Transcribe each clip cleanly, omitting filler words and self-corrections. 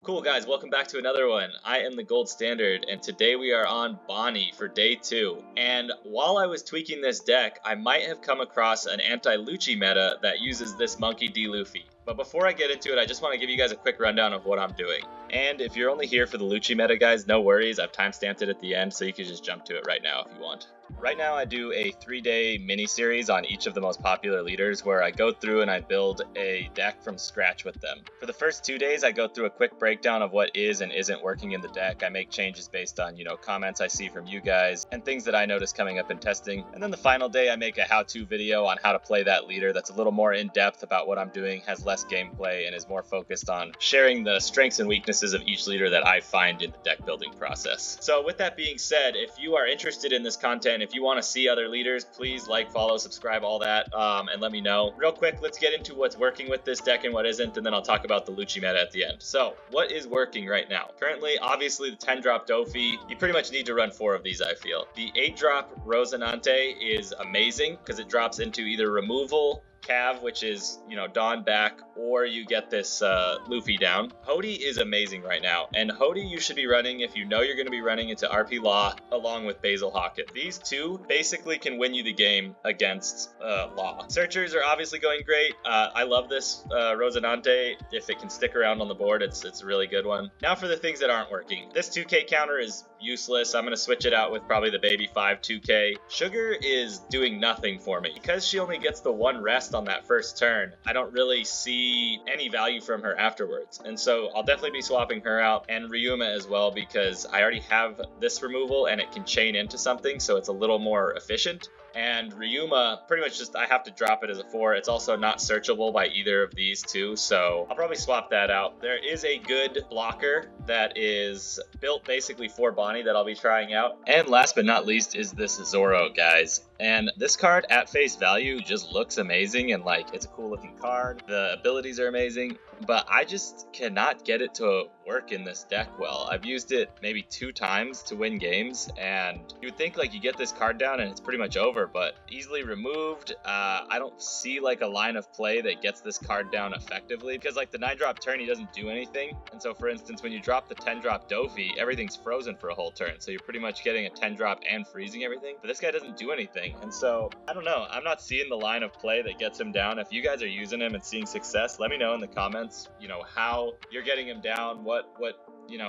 Cool guys, welcome back to another one. I am the Gold Standard, and today we are on Bonney for day 2. And while I was tweaking this deck, I might have come across an Anti-Lucci meta that uses this Monkey D. Luffy. But before I get into it, I just want to give you guys a quick rundown of what I'm doing. And if you're only here for the Lucci meta, guys, no worries. I've timestamped it at the end, so you can just jump to it right now if you want. Right now, I do a 3-day mini-series on each of the most popular leaders where I go through and I build a deck from scratch with them. For the first 2 days, I go through a quick breakdown of what is and isn't working in the deck. I make changes based on, comments I see from you guys and things that I notice coming up in testing. And then the final day, I make a how-to video on how to play that leader that's a little more in-depth about what I'm doing, has less gameplay, and is more focused on sharing the strengths and weaknesses of each leader that I find in the deck building process. So with that being said, if you are interested in this content, if you want to see other leaders, please like, follow, subscribe, all that, and let me know. Real quick, let's get into what's working with this deck and what isn't, and then I'll talk about the Lucci meta at the end. So, what is working right now? Currently, obviously, the 10-drop Dofi, you pretty much need to run 4 of these, I feel. The 8-drop Rosinante is amazing because it drops into either removal, Cav, which is, Dawn back, or you get this Luffy down. Hody is amazing right now, and Hody you should be running if you know you're going to be running into RP Law along with Basil Hawkett. These two basically can win you the game against Law. Searchers are obviously going great. I love this Rosinante. If it can stick around on the board, it's a really good one. Now for the things that aren't working. This 2K counter is useless. I'm going to switch it out with probably the Baby 5 2K. Sugar is doing nothing for me. Because she only gets the 1 rest on that first turn, I don't really see any value from her afterwards. And so I'll definitely be swapping her out, and Ryuma as well, because I already have this removal and it can chain into something, so it's a little more efficient. And Ryuma, pretty much just I have to drop it as a 4. It's also not searchable by either of these two, so I'll probably swap that out. There is a good blocker that is built basically for Bonney that I'll be trying out. And last but not least is this Zoro, guys. And this card at face value just looks amazing, and it's a cool looking card. The abilities are amazing, but I just cannot get it to work in this deck well. I've used it maybe 2 times to win games, and you would think you get this card down and it's pretty much over, but easily removed. I don't see a line of play that gets this card down effectively, because the 9-drop turn, he doesn't do anything. And so for instance, when you drop the 10-drop Dofi, everything's frozen for a whole turn, so you're pretty much getting a 10-drop and freezing everything, but this guy doesn't do anything. And so I don't know, I'm not seeing the line of play that gets him down. If you guys are using him and seeing success, let me know in the comments, how you're getting him down, what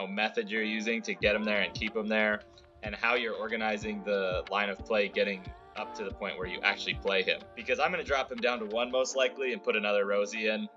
method you're using to get him there and keep him there, and how you're organizing the line of play getting up to the point where you actually play him, because I'm going to drop him down to 1 most likely and put another Rosie in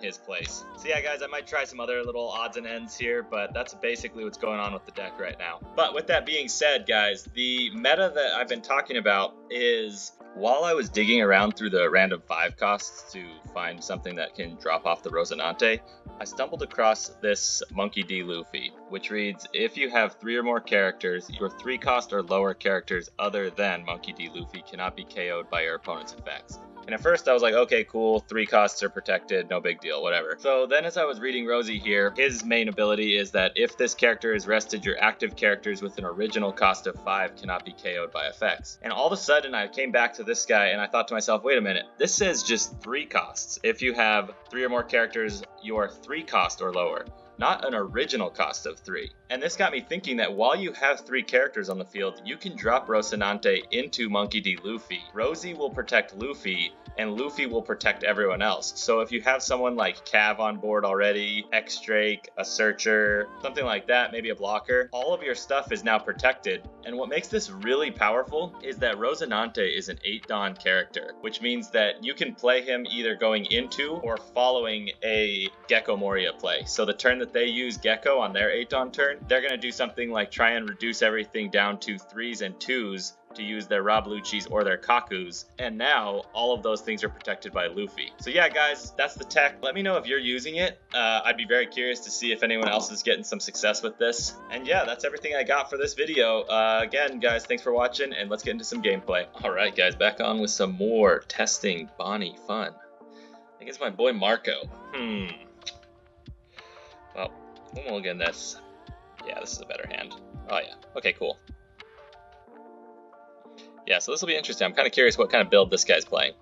his place. So yeah guys, I might try some other little odds and ends here, but that's basically what's going on with the deck right now. But with that being said, guys, the meta that I've been talking about is, while I was digging around through the random 5 costs to find something that can drop off the Rosinante, I stumbled across this Monkey D. Luffy, which reads, if you have 3 or more characters, your 3 cost or lower characters other than Monkey D. Luffy cannot be KO'd by your opponent's effects. And at first I was like, okay, cool, 3 costs are protected, no big deal, whatever. So then as I was reading Rosie here, his main ability is that if this character is rested, your active characters with an original cost of 5 cannot be KO'd by effects. And all of a sudden I came back to this guy and I thought to myself, wait a minute, this says just 3 costs. If you have 3 or more characters, you are 3 cost or lower, not an original cost of 3. And this got me thinking that while you have 3 characters on the field, you can drop Rosinante into Monkey D. Luffy. Rosie will protect Luffy, and Luffy will protect everyone else. So if you have someone like Cav on board already, X-Drake, a Searcher, something like that, maybe a blocker, all of your stuff is now protected. And what makes this really powerful is that Rosinante is an 8-Dawn character, which means that you can play him either going into or following a Gecko Moria play. So the turn that they use Gecko on their 8-Dawn turn, they're going to do something like try and reduce everything down to 3s and 2s to use their Rob Lucci's or their Kakus, and now all of those things are protected by Luffy. So yeah guys, that's the tech. Let me know if you're using it. I'd be very curious to see if anyone else is getting some success with this. And yeah, that's everything I got for this video. Again guys, thanks for watching, and let's get into some gameplay. Alright guys, back on with some more testing Bonney fun. I think it's my boy Marco. Well, we'll get this. Yeah, this is a better hand. Oh yeah, okay, cool. Yeah, so this will be interesting. I'm kind of curious what kind of build this guy's playing.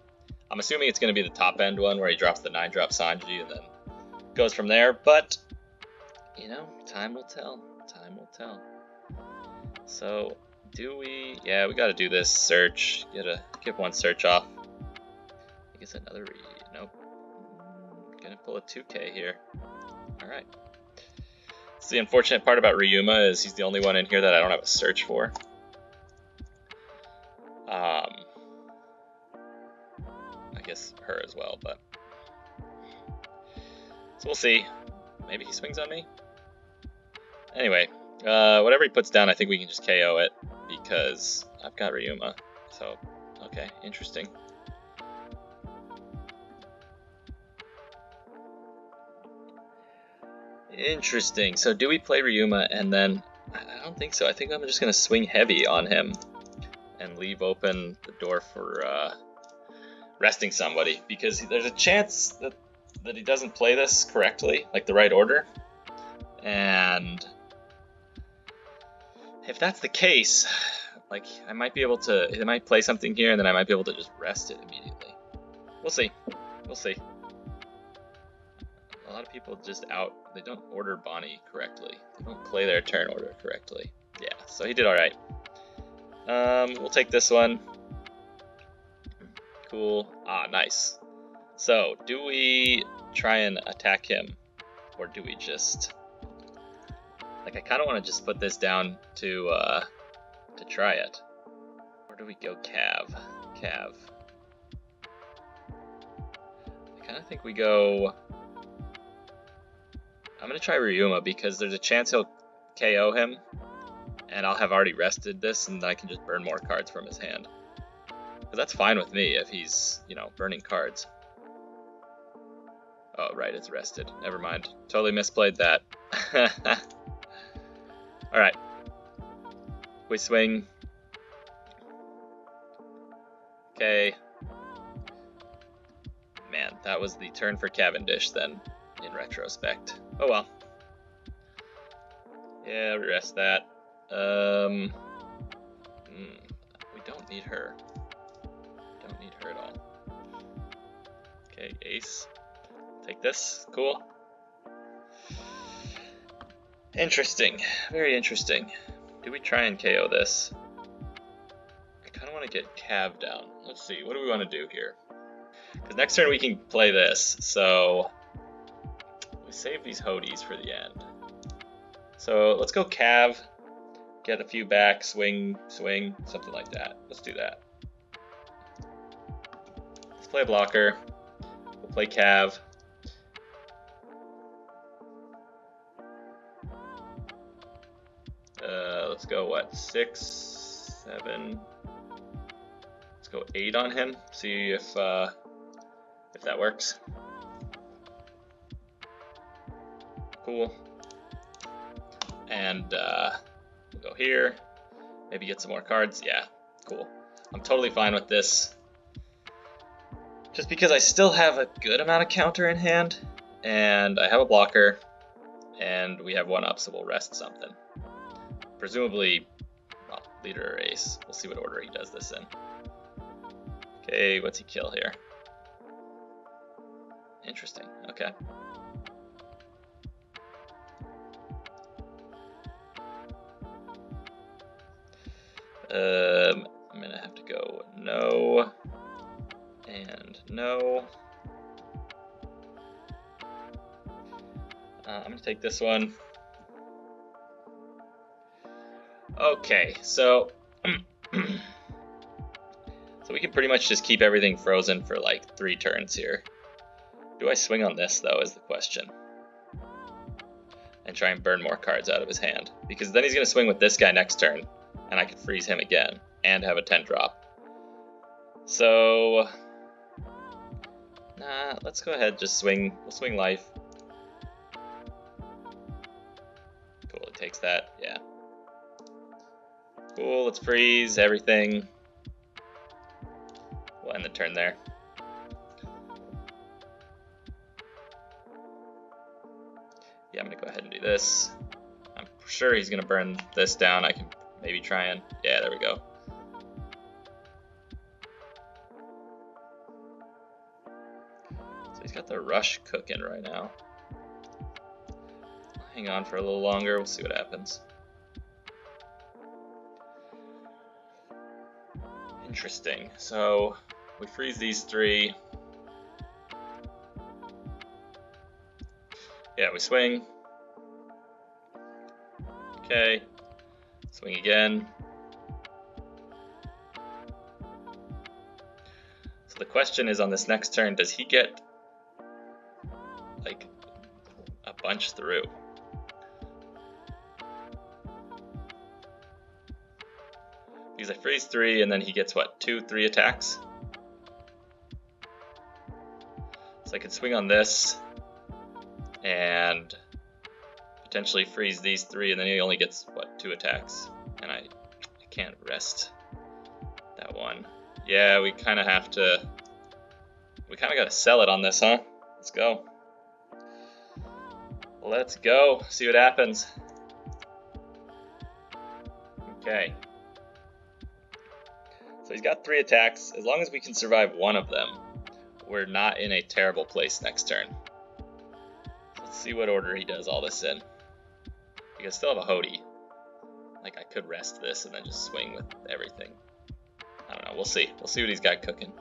I'm assuming it's going to be the top end one where he drops the 9-drop Sanji and then goes from there, but You know, time will tell. Time will tell. So, do we... Yeah, we gotta do this search. Gotta get one search off. I guess another... Nope. Gonna pull a 2K here. Alright. So the unfortunate part about Ryuma is he's the only one in here that I don't have a search for. I guess her as well, but... So we'll see. Maybe he swings on me? Anyway, whatever he puts down, I think we can just KO it, because I've got Ryuma. So, okay, interesting. Interesting. So do we play Ryuma and then... I don't think so. I think I'm just going to swing heavy on him and leave open the door for resting somebody, because there's a chance that he doesn't play this correctly, like the right order. And if that's the case, like I might be able to, he might play something here and then I might be able to just rest it immediately. We'll see. We'll see. A lot of people just they don't order Bonney correctly. They don't play their turn order correctly. Yeah, so he did alright. We'll take this one. Cool. Ah, nice. So, do we try and attack him? Or do we just... Like, I kind of want to just put this down to try it. Or do we go Cav? Cav. I kind of think we go... I'm going to try Ryuma because there's a chance he'll KO him. And I'll have already rested this and I can just burn more cards from his hand. But that's fine with me if he's, you know, burning cards. Oh, right, it's rested. Never mind. Totally misplayed that. Alright. We swing. Okay. Man, that was the turn for Cavendish then, in retrospect. Oh well. Yeah, we rest that. We don't need her. Don't need her at all. Okay, ace. Take this. Cool. Interesting. Very interesting. Do we try and KO this? I kind of want to get Cav down. Let's see. What do we want to do here? Because next turn we can play this. So we save these Hodies for the end. So let's go Cav. Get a few back. Swing. Swing. Something like that. Let's do that. Let's play a blocker. We'll play Cav. Let's go, what, 6, 7, let's go 8 on him, see if that works. Cool. And we'll go here, maybe get some more cards. Yeah, cool. I'm totally fine with this. Just because I still have a good amount of counter in hand, and I have a blocker, and we have one up, so we'll rest something. Presumably, well, leader or ace. We'll see what order he does this in. Okay, what's he kill here? Interesting, okay. I'm gonna have to go no, and no. I'm gonna take this one. Okay, so so we can pretty much just keep everything frozen for like 3 turns here. Do I swing on this though is the question. And try and burn more cards out of his hand. Because then he's gonna swing with this guy next turn, and I can freeze him again, and have a 10 drop. So nah, let's go ahead, just swing, we'll swing life. Cool, it takes that, yeah. Cool, let's freeze everything. We'll end the turn there. Yeah, I'm gonna go ahead and do this. I'm sure he's gonna burn this down. I can maybe try and, yeah, there we go. So he's got the rush cooking right now. hang on for a little longer. We'll see what happens. Interesting. So we freeze these three. Yeah, we swing. Okay. Swing again. So the question is, on this next turn, does he get like a bunch through? Because I freeze 3 and then he gets what, 2, 3 attacks? So I could swing on this and potentially freeze these 3, and then he only gets what, 2 attacks, and I can't rest that one. Yeah, we kind of have to. We kind of got to sell it on this, huh? Let's go. Let's go. See what happens. Okay. So he's got 3 attacks. As long as we can survive one of them, we're not in a terrible place next turn. Let's see what order he does all this in. We can still have a Hody. Like, I could rest this and then just swing with everything. I don't know. We'll see. We'll see what he's got cooking.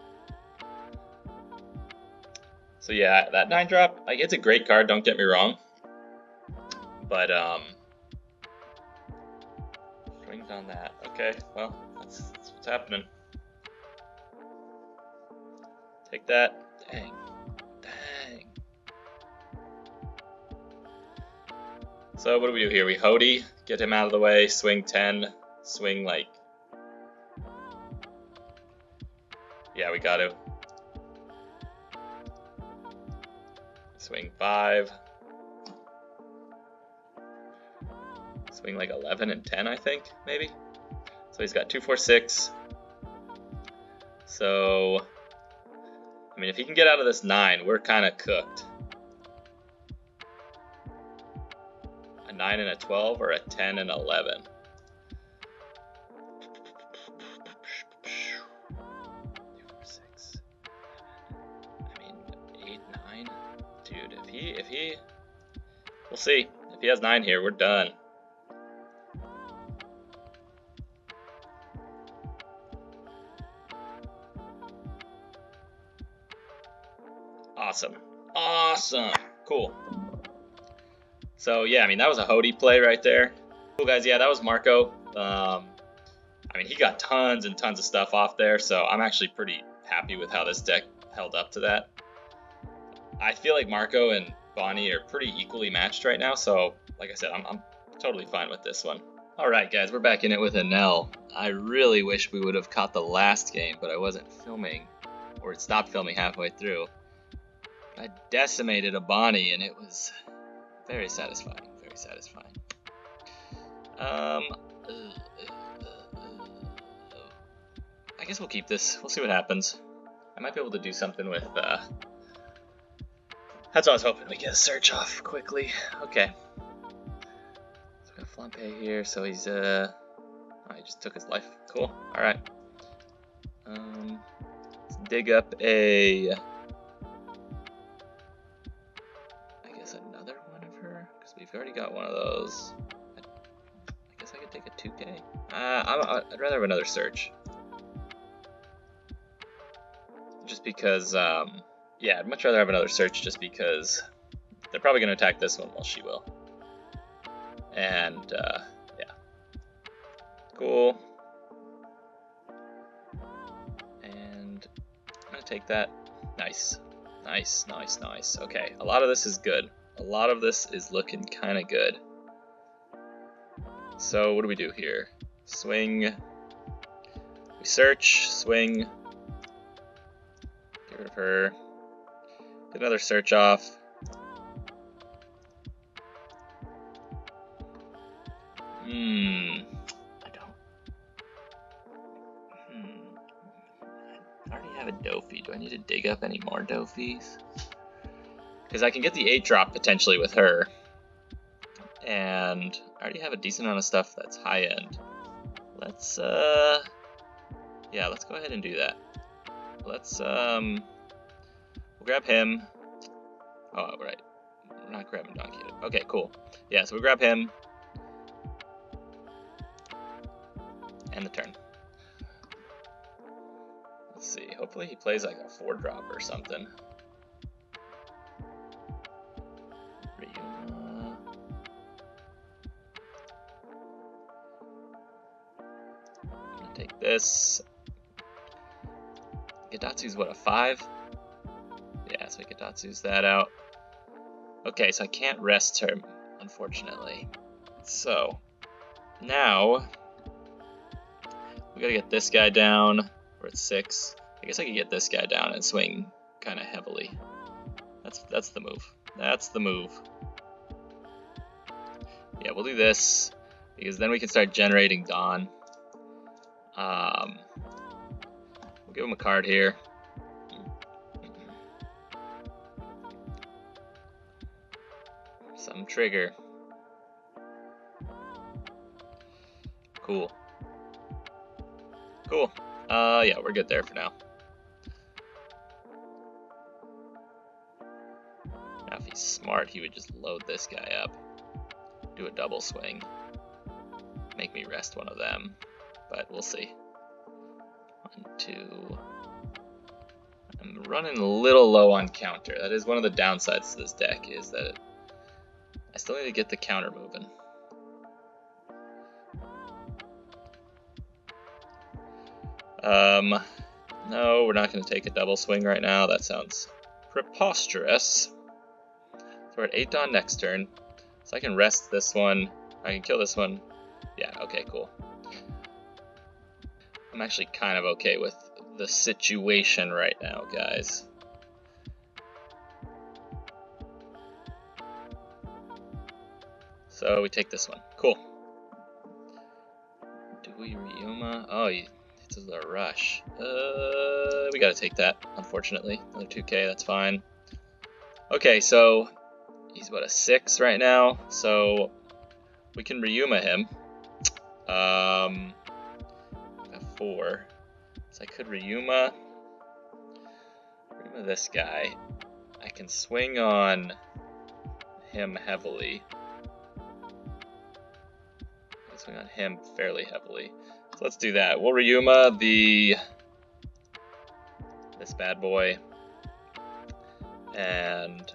So yeah, that 9-drop, like, it's a great card, don't get me wrong. But, swings on that. Okay, well, that's what's happening. Take that. Dang. Dang. So what do we do here? We Hody, get him out of the way, swing 10, swing like... Yeah, we got to. Swing 5. Swing like 11 and 10, I think, maybe. So he's got 2, 4, 6. So, I mean, if he can get out of this 9, we're kind of cooked. A 9 and a 12, or a 10 and 11? 2, 4, 6. I mean, 8, 9. Dude, if he... We'll see. If he has 9 here, we're done. Awesome. Awesome. Cool. So, yeah, I mean, that was a Hody play right there. Cool, guys. Yeah, that was Marco. I mean, he got tons and tons of stuff off there, so I'm actually pretty happy with how this deck held up to that. I feel like Marco and Bonney are pretty equally matched right now, so, like I said, I'm totally fine with this one. Alright, guys, we're back in it with Enel. I really wish we would have caught the last game, but I wasn't filming, or it stopped filming halfway through. I decimated a Bonney, and it was very satisfying, very satisfying. I guess we'll keep this. We'll see what happens. I might be able to do something with, that's what I was hoping. We get a search off quickly. Okay. So we got Flampe here, so he's, oh, he just took his life. Cool. Alright. Let's dig up a... We've already got one of those. I guess I could take a 2K. I'd rather have another search. Just because, yeah, I'd much rather have another search just because they're probably going to attack this one while she will. And, yeah. Cool. And I'm going to take that. Nice. Nice, nice, nice. Okay, a lot of this is good. A lot of this is looking kind of good. So what do we do here? Swing. We search, swing. Get rid of her. Get another search off. I already have a Dofi. Do I need to dig up any more Dofis? Because I can get the 8-drop potentially with her. And I already have a decent amount of stuff that's high-end. Let's, yeah, let's go ahead and do that. Let's, we'll grab him. Oh, right. we're not grabbing Donkey. Okay, cool. Yeah, so we grab him. And the turn. Let's see. Hopefully he plays like a 4-drop or something. Ryuma. I'm gonna take this. Gidatsu's what, a 5? Yeah, so Gidatsu's that out. Okay, so I can't rest her, unfortunately. So now we gotta get this guy down. We're at 6. I guess I could get this guy down and swing kind of heavily. That's the move. That's the move. Yeah, we'll do this because then we can start generating Dawn. We'll give him a card here. Some trigger. Cool. Cool. Yeah, we're good there for now. Now if he's smart, he would just load this guy up. Do a double swing. Make me rest one of them. But we'll see. 1, 2. I'm running a little low on counter. That is one of the downsides to this deck, is that I still need to get the counter moving. No, we're not going to take a double swing right now. That sounds preposterous. So we're at 8 Dawn next turn. So I can rest this one. I can kill this one. Yeah, okay, cool. I'm actually kind of okay with the situation right now, guys. So we take this one. Cool. Do we Ryuma? Oh, this is a rush. We gotta take that, unfortunately. Another 2k, that's fine. Okay, so he's what, a 6 right now? So we can Ryuma him. A 4. So I could Ryuma this guy. I can swing on him heavily. I can swing on him fairly heavily. So let's do that. We'll Ryuma this bad boy. And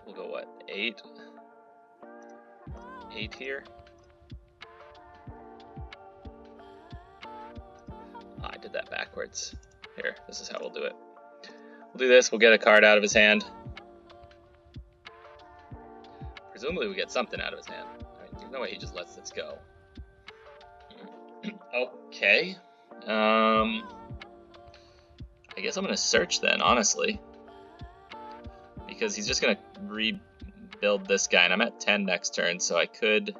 we'll go what, 8? 8 here. Oh, I did that backwards. Here, this is how we'll do it. We'll do this, we'll get a card out of his hand. Presumably we get something out of his hand. I mean, there's no way he just lets this go. Okay. I guess I'm gonna search then, honestly. Because he's just gonna rebuild this guy, and I'm at 10 next turn, so I could...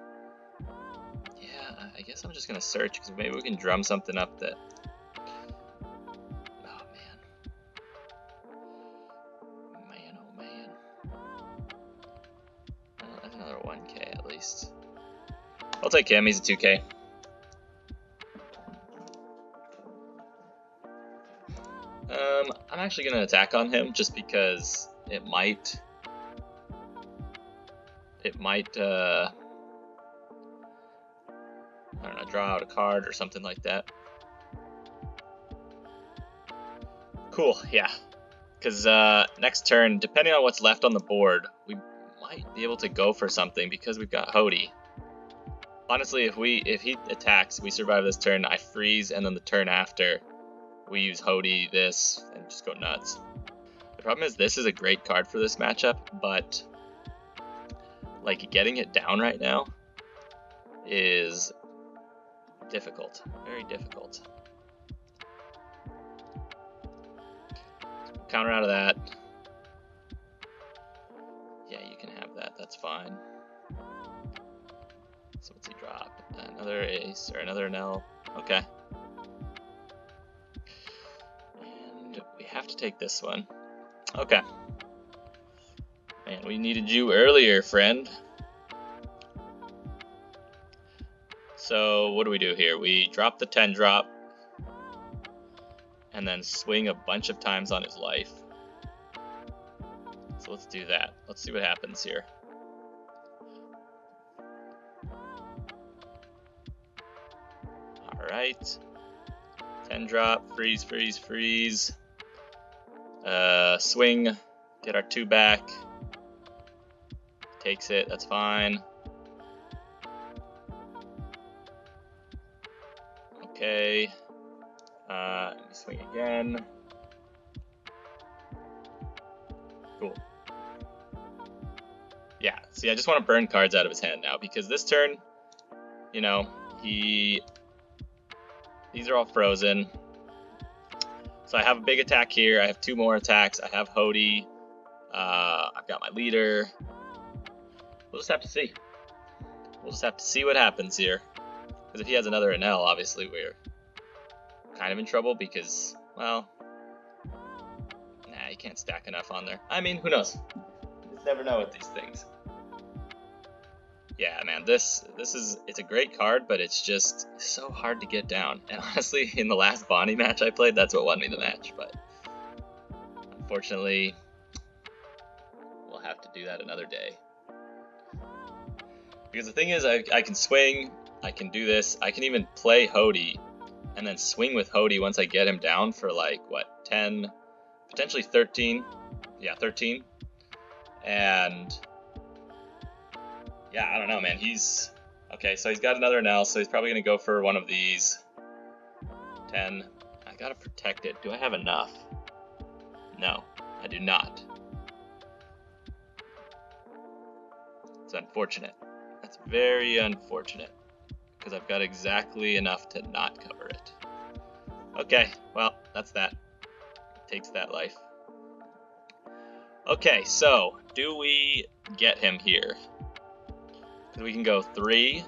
Yeah, I guess I'm just gonna search, because maybe we can drum something up that... Oh, man. Man, oh, man. Well, that's another 1k at least. I'll take him, he's a 2k. I'm actually going to attack on him just because it might I don't know, draw out a card or something like that. Cool, yeah. Because next turn, depending on what's left on the board, we might be able to go for something because we've got Hody. Honestly, if he attacks, we survive this turn, I freeze, and then the turn after, we use Hody, this, and just go nuts. The problem is this is a great card for this matchup, but like getting it down right now is difficult, very difficult. So counter out of that. Yeah, you can have that, that's fine. So what's he drop? Another ace or another Enel. Okay. And we have to take this one. Okay. Man, we needed you earlier, friend. So what do we do here? We drop the 10 drop and then swing a bunch of times on his life. So let's do that. Let's see what happens here. Alright. 10 drop, freeze, freeze, freeze. Swing, get our 2 back. Takes it, that's fine. Okay. Let me swing again. Cool. Yeah, see, I just want to burn cards out of his hand now, because this turn, you know, these are all frozen. So I have a big attack here, I have 2 more attacks, I have Hody, I've got my leader. We'll just have to see. We'll just have to see what happens here. Because if he has another Enel, obviously we're kind of in trouble because, well, nah, you can't stack enough on there. I mean, who knows? You just never know with these things. Yeah, man, it's a great card, but it's just so hard to get down. And honestly, in the last Bonney match I played, that's what won me the match. But unfortunately, we'll have to do that another day. Because the thing is, I can swing, I can do this, I can even play Hody, and then swing with Hody once I get him down for like, what, 10, potentially 13, yeah, 13, and, yeah, I don't know, man, okay, so he's got another Enel, so he's probably going to go for one of these, 10, I gotta protect it, do I have enough? No, I do not. It's unfortunate. That's very unfortunate, because I've got exactly enough to not cover it. Okay, well, that's that. It takes that life. Okay, so, do we get him here? Because we can go 3.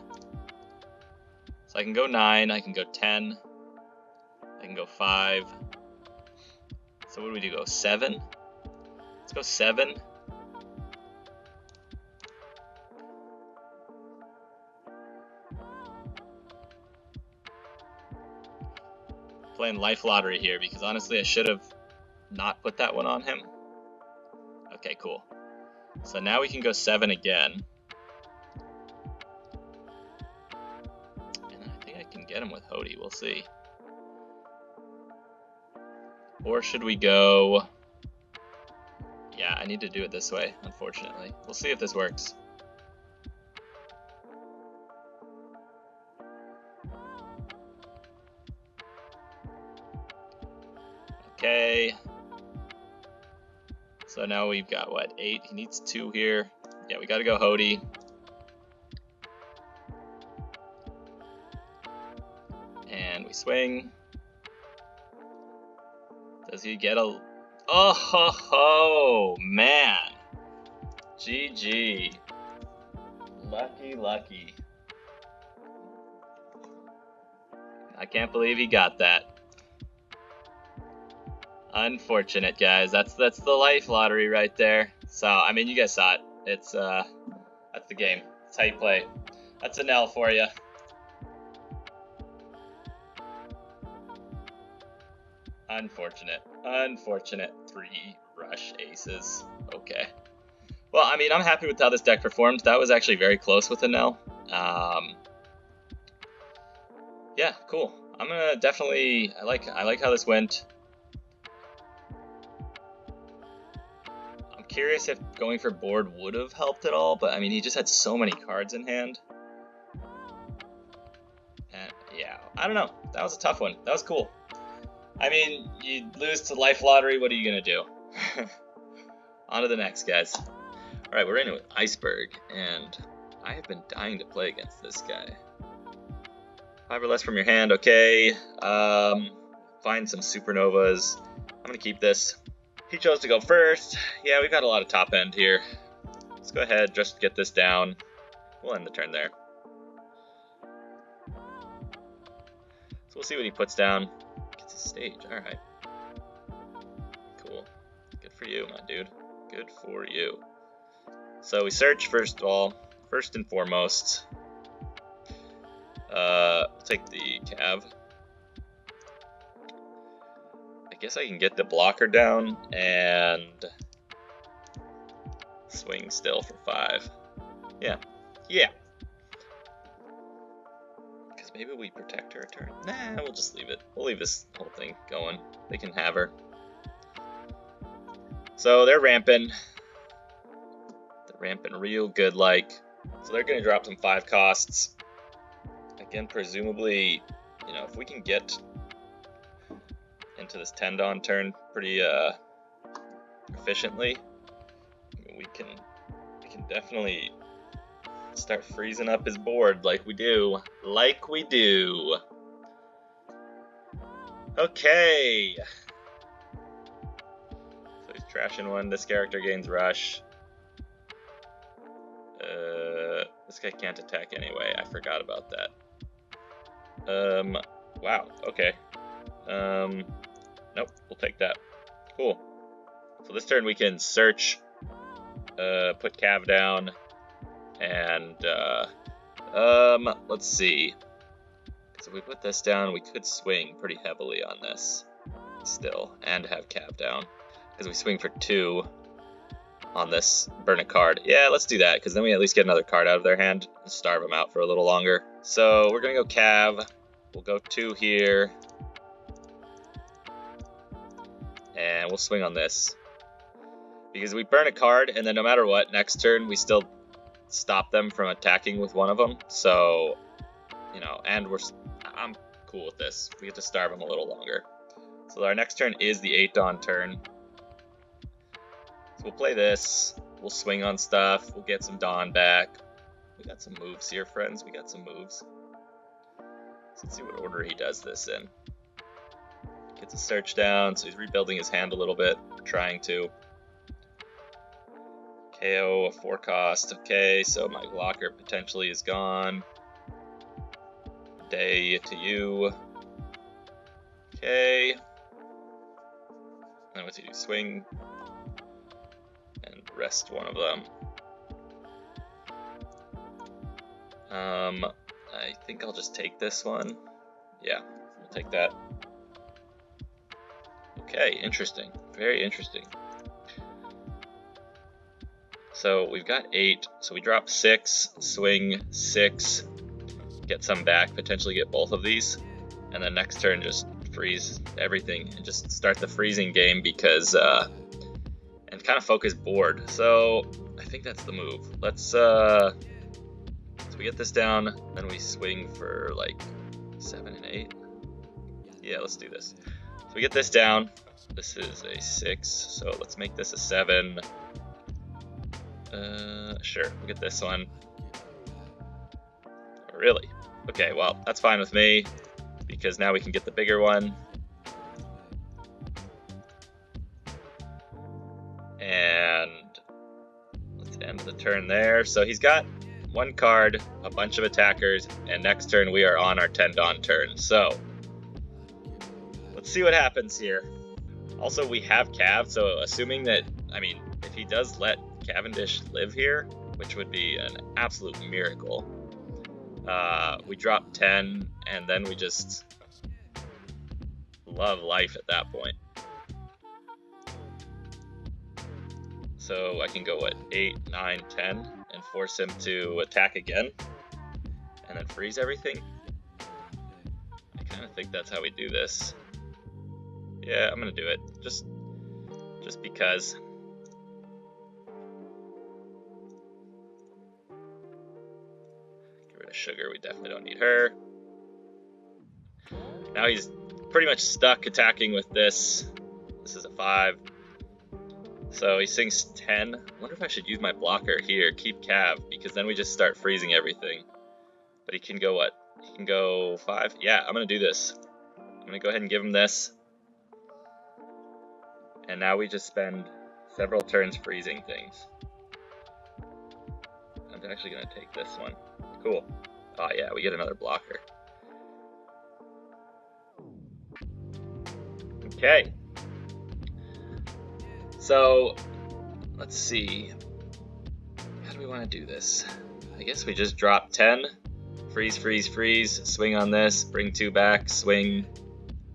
So I can go 9, I can go 10. I can go 5. So what do we do, go 7? Let's go 7. Playing life lottery here because honestly I should have not put that one on him. Okay, cool. So now we can go 7 again. And I think I can get him with Hody, we'll see. Or should we go... Yeah, I need to do it this way, unfortunately. We'll see if this works. Okay. So now we've got, what, 8? He needs 2 here. Yeah, we gotta go Hody. And we swing. Does he get a... Oh ho ho! Man! GG. Lucky, lucky. I can't believe he got that. Unfortunate, guys. That's the life lottery right there. So, I mean, you guys saw it. It's, that's the game. That's how you play. That's an L for you. Unfortunate. Unfortunate. 3 rush aces. Okay. Well, I mean, I'm happy with how this deck performed. That was actually very close with Enel. Yeah, cool. I'm gonna definitely... I like how this went. I'm curious if going for board would have helped at all, but I mean, he just had so many cards in hand. And yeah, I don't know. That was a tough one. That was cool. I mean, you lose to Life Lottery, what are you gonna do? On to the next, guys. Alright, we're in it with Iceburg, and I have been dying to play against this guy. 5 or less from your hand, okay. Find some supernovas. I'm gonna keep this. He chose to go first. Yeah, we've got a lot of top end here. Let's go ahead, just get this down. We'll end the turn there. So we'll see what he puts down. Gets a stage, alright. Cool. Good for you, my dude. Good for you. So we search first of all, first and foremost. We'll take the Cav. I guess I can get the blocker down, and Swing still for 5. Yeah. Yeah. Because maybe we protect her a turn. Nah, we'll just leave it. We'll leave this whole thing going. They can have her. So they're ramping. They're ramping real good like. So they're going to drop some 5 costs. Again, presumably, you know, if we can get into this 10 Dawn turn pretty efficiently, I mean, we can definitely start freezing up his board like we do. Like we do. Okay. So he's trashing one. This character gains rush. This guy can't attack anyway. I forgot about that. Wow. Okay. Nope. We'll take that. Cool. So this turn we can search, put Cav down, and let's see. So if we put this down, we could swing pretty heavily on this still, and have Cav down, because we swing for 2 on this burn a card. Yeah, let's do that, because then we at least get another card out of their hand and starve them out for a little longer. So we're gonna go Cav. We'll go 2 here, and we'll swing on this, because we burn a card, and then no matter what, next turn we still stop them from attacking with one of them. So, you know, and I'm cool with this. We get to starve them a little longer. So our next turn is the 8 Dawn turn. So we'll play this. We'll swing on stuff. We'll get some Dawn back. We got some moves here, friends. We got some moves. So let's see what order he does this in. Gets a search down, so he's rebuilding his hand a little bit, trying to. KO, a 4 cost. Okay, so my blocker potentially is gone. Day to you. Okay. And what's he do? Swing and rest one of them. I think I'll just take this one. Yeah, we'll take that. Okay, interesting. Very interesting. So we've got 8, so we drop 6, swing 6, get some back, potentially get both of these, and then next turn just freeze everything and just start the freezing game, because and kind of focus board. So I think that's the move. Let's so we get this down, then we swing for like 7 and 8. Yeah, let's do this. So we get this down. This is a 6, so let's make this a 7. Sure, we'll get this one. Really? Okay, well, that's fine with me, because now we can get the bigger one. And let's end the turn there. So he's got 1 card, a bunch of attackers, and next turn we are on our 10 Dawn turn. So let's see what happens here. Also, we have Cav, so assuming that, I mean, if he does let Cavendish live here, which would be an absolute miracle, we drop 10, and then we just love life at that point. So I can go, what, 8, 9, 10, and force him to attack again, and then freeze everything? I kind of think that's how we do this. Yeah, I'm gonna do it, just because. Get rid of Sugar, we definitely don't need her. Now he's pretty much stuck attacking with this. This is a 5. So he sings 10. I wonder if I should use my blocker here, keep Cav, because then we just start freezing everything. But he can go what? He can go 5? Yeah, I'm gonna do this. I'm gonna go ahead and give him this. And now we just spend several turns freezing things. I'm actually gonna take this one. Cool. Oh yeah, we get another blocker. Okay. So, let's see. How do we want to do this? I guess we just drop 10. Freeze, freeze, freeze. Swing on this. Bring 2 back. Swing.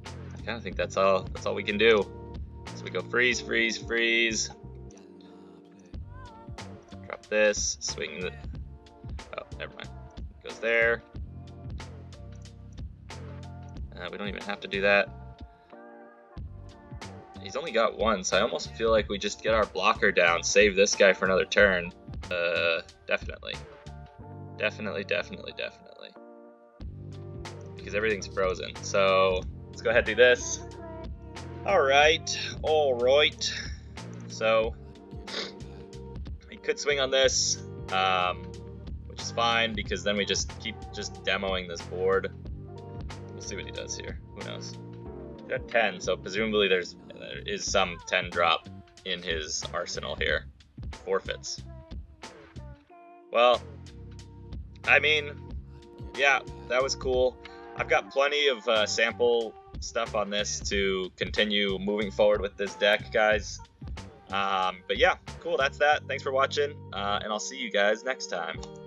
I kind of think that's all we can do. So we go freeze, freeze, freeze. this, swing the... Oh, never mind. Goes there. We don't even have to do that. He's only got one, so I almost feel like we just get our blocker down, save this guy for another turn. Definitely. Definitely. Because everything's frozen. So, let's go ahead and do this. Alright. So, he could swing on this, which is fine, because then we just keep demoing this board. We'll see what he does here. Who knows? He's got 10, so presumably there is some 10 drop in his arsenal here. Forfeits. Well, I mean, yeah, that was cool. I've got plenty of sample stuff on this to continue moving forward with this deck, guys. But yeah, cool, that's that. Thanks for watching, and I'll see you guys next time.